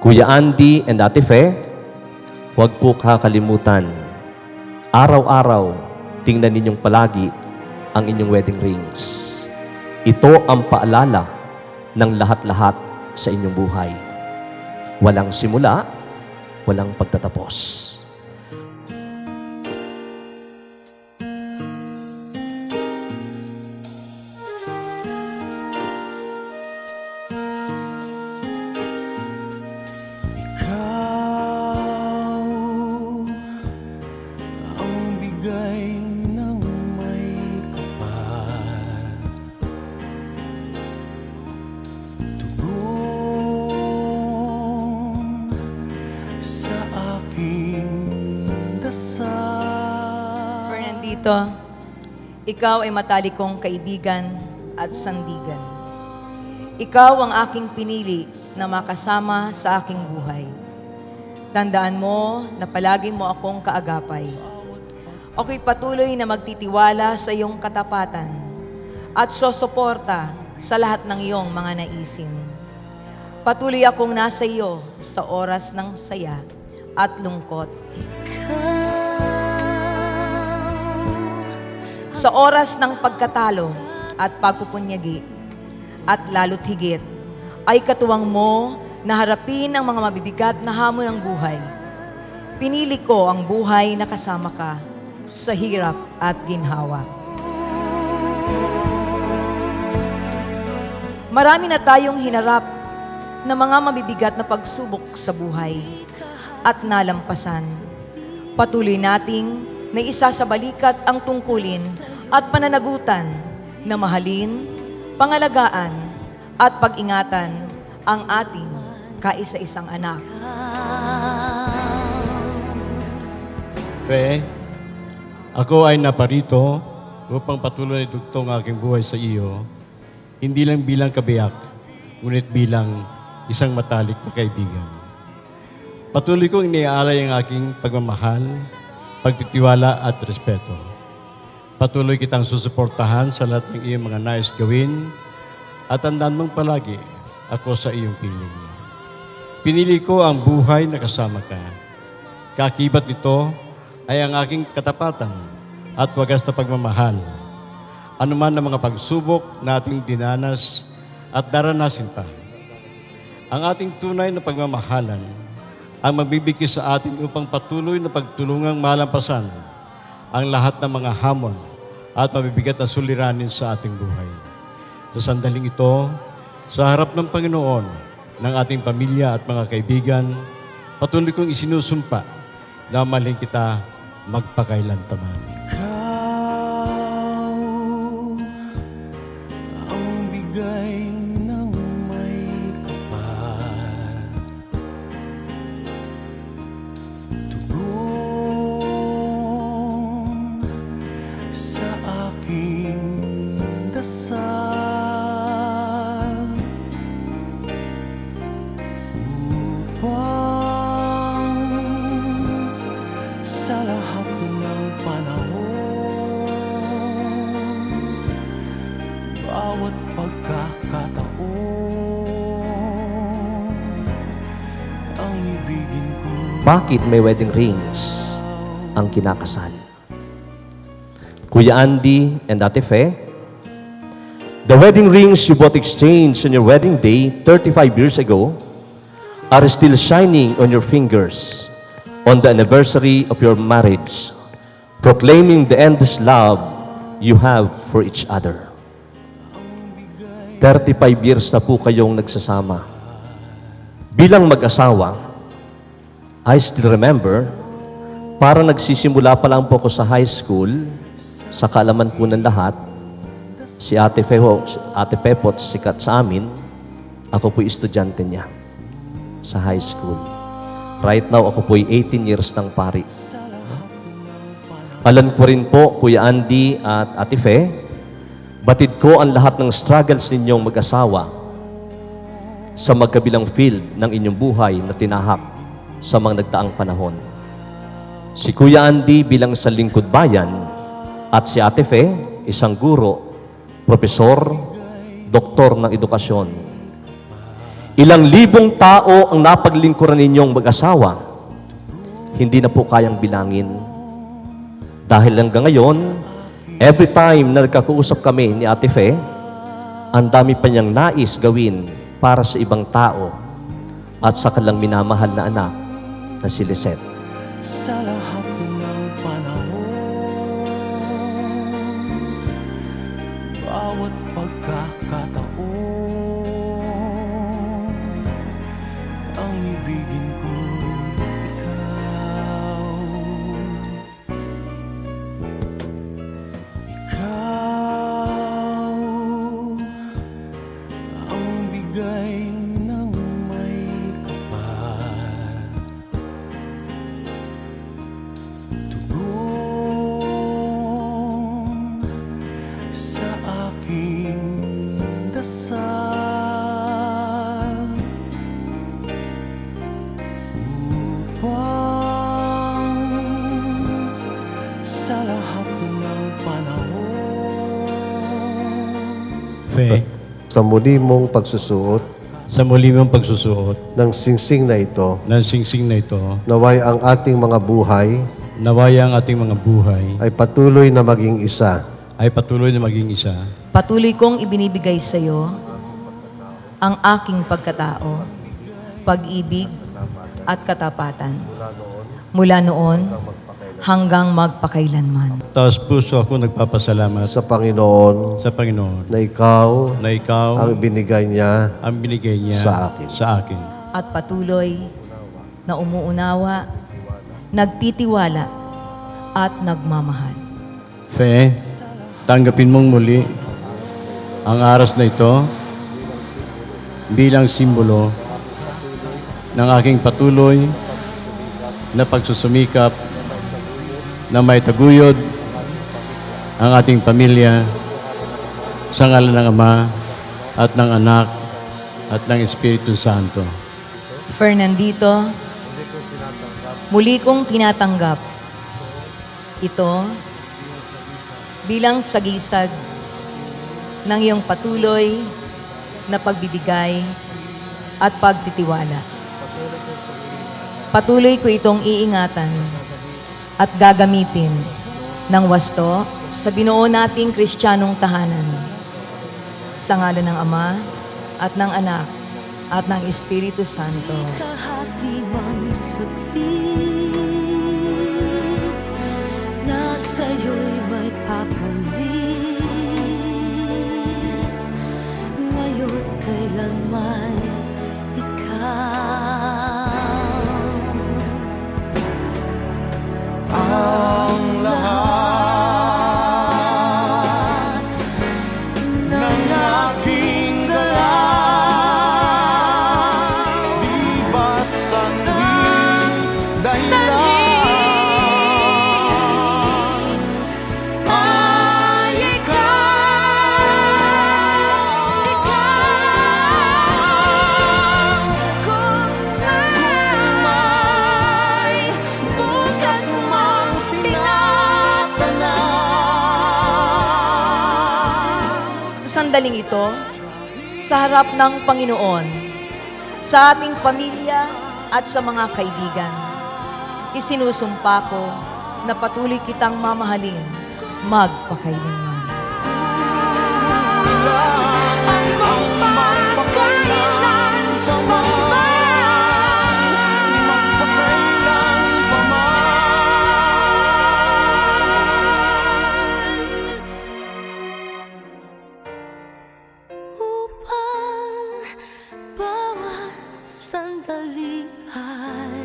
Kuya Andy and Ate Fe, huwag po kakalimutan. Araw-araw, tingnan ninyong palagi ang inyong wedding rings. Ito ang paalala ng lahat-lahat sa inyong buhay. Walang simula, walang pagtatapos. Fernandito, ikaw ay matalik kong kaibigan at sandigan. Ikaw ang aking pinili na makasama sa aking buhay. Tandaan mo na palagi mo akong kaagapay. Ako'y patuloy na magtitiwala sa iyong katapatan at sosuporta sa lahat ng iyong mga naisin. Patuloy akong nasa iyo sa oras ng saya at lungkot. Sa oras ng pagkatalo at pagpupunyagi, at lalo't higit, ay katuwang mo na harapin ang mga mabibigat na hamon ng buhay. Pinili ko ang buhay na kasama ka sa hirap at ginhawa. Marami na tayong hinarap na mga mabibigat na pagsubok sa buhay at nalampasan. Patuloy nating naisa sa balikat ang tungkulin at pananagutan na mahalin, pangalagaan at pag-ingatan ang ating kaisa-isang anak. Fe, ako ay naparito upang patuloy na idugtong aking buhay sa iyo, hindi lang bilang kabiyak, ngunit bilang isang matalik na kaibigan. Patuloy kong iniaalay ang aking pagmamahal, pagtitiwala at respeto. Patuloy kitang susuportahan sa lahat ng iyong mga nais gawin at tandaan mong palagi ako sa iyong piling. Pinili ko ang buhay na kasama ka. Kakibat nito ay ang aking katapatan at wagas na pagmamahal. Anuman ang mga pagsubok na ating dinanas at daranasin pa. Ang ating tunay na pagmamahalan ang magbibigay sa atin upang patuloy na pagtulungang malampasan ang lahat ng mga hamon at mabibigat na suliranin sa ating buhay. Sa sandaling ito, sa harap ng Panginoon, ng ating pamilya at mga kaibigan, patuloy kong isinusumpa na mahalin kita magpakailantaman. Sa aking dasal upang sa lahat ng panahon, bawat pagkakataon, ang ibigin ko. Bakit may wedding rings ang kinakasal? Kuya Andy and Ate Fe, the wedding rings you both exchanged on your wedding day 35 years ago are still shining on your fingers on the anniversary of your marriage, proclaiming the endless love you have for each other. 35 years na po kayong nagsasama. Bilang mag-asawa, I still remember, parang nagsisimula pa lang po ako sa high school. Sa kaalaman po ng lahat, si Ate Pepot, sikat sa amin, ako po'y estudyante niya sa high school. Right now, ako po'y 18 years ng pari. Alam ko rin po, Kuya Andy at Ate Fe, batid ko ang lahat ng struggles ninyong mag-asawa sa magkabilang field ng inyong buhay na tinahak sa mga nagdaang panahon. Si Kuya Andy bilang sa lingkod bayan, at si Ate Fe, isang guro, propesor, doktor ng edukasyon. Ilang libong tao ang napaglingkuran ninyong mag-asawa, hindi na po kayang bilangin. Dahil hanggang ngayon, every time na nagkakausap kami ni Ate Fe, ang dami pa niyang nais gawin para sa ibang tao at sa kanilang minamahal na anak na si Lisette. sa lahat ng panahon, bawat pagkakataon, ang ibigin ko ikaw. Ikaw ang bigay ng may kapal, tugon sa aking dasal, upang sa lahat ng panahon, Fe, Sa muli mong pagsusuot sa muli mong pagsusuot ng singsing na ito, ng singsing na ito, naway ang ating mga buhay nawaya ang ating mga buhay ay patuloy na maging isa ay patuloy na maging isa. Patuloy kong ibinibigay sa iyo ang aking pagkatao, pag-ibig at katapatan mula noon hanggang magpakailanman. Taos puso ako nagpapasalamat sa Panginoon sa Panginoon na ikaw na ikaw ang binigay niya ang binigay niya sa akin. At patuloy na umuunawa, nagtitiwala at nagmamahal. Fe, tanggapin mong muli ang aras na ito bilang simbolo ng aking patuloy na pagsusumikap na may taguyod ang ating pamilya sa ngalan ng Ama at ng Anak at ng Espiritu Santo. Fernandito, muli kong tinatanggap ito bilang sagisag ng iyong patuloy na pagbibigay at pagtitiwala. Patuloy ko itong iingatan at gagamitin ng wasto sa binuo nating Kristiyanong tahanan. Sa ngalan ng Ama at ng Anak at ng Espiritu Santo. Kahati mang sakit na sa'yo'y may papalit, ngayon kailanman ikaw ang lahat ng aking galaw, di ba't sanhi dahilan ay ikaw. Kung may bukas mang tinatanaw, Sa sandaling ito, sa harap ng Panginoon, sa ating pamilya at sa mga kaibigan, isinusumpa ko na patuloy kitang mamahalin magpakailanman. ang magpakailan magpakailan pa man. upang bawat sandali ay